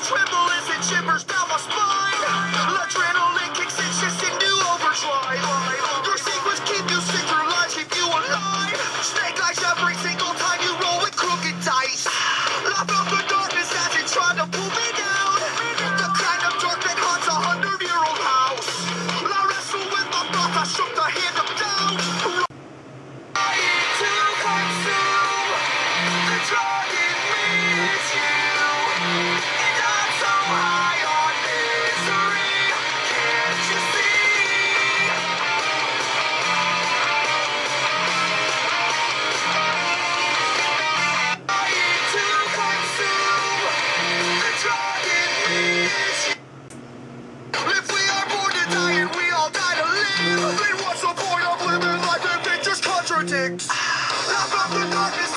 tremble as it shivers down my spine. Adrenaline kicks it just into overdrive. Your secrets keep you sick, your lies keep you alive. Snake eyes every single time you roll with crooked dice. I felt the darkness as it tried to pull me down. The kind of dark that haunts a 100-year-old house. I wrestled with my thoughts, I shook the hand of doubt. I need to consume the drug in me is you. And I'm so high on misery, can't you see? I need to consume the drug in me is you. If we are born to die and we all die to live, then what's the point of living life if it just contradicts? I found the darkness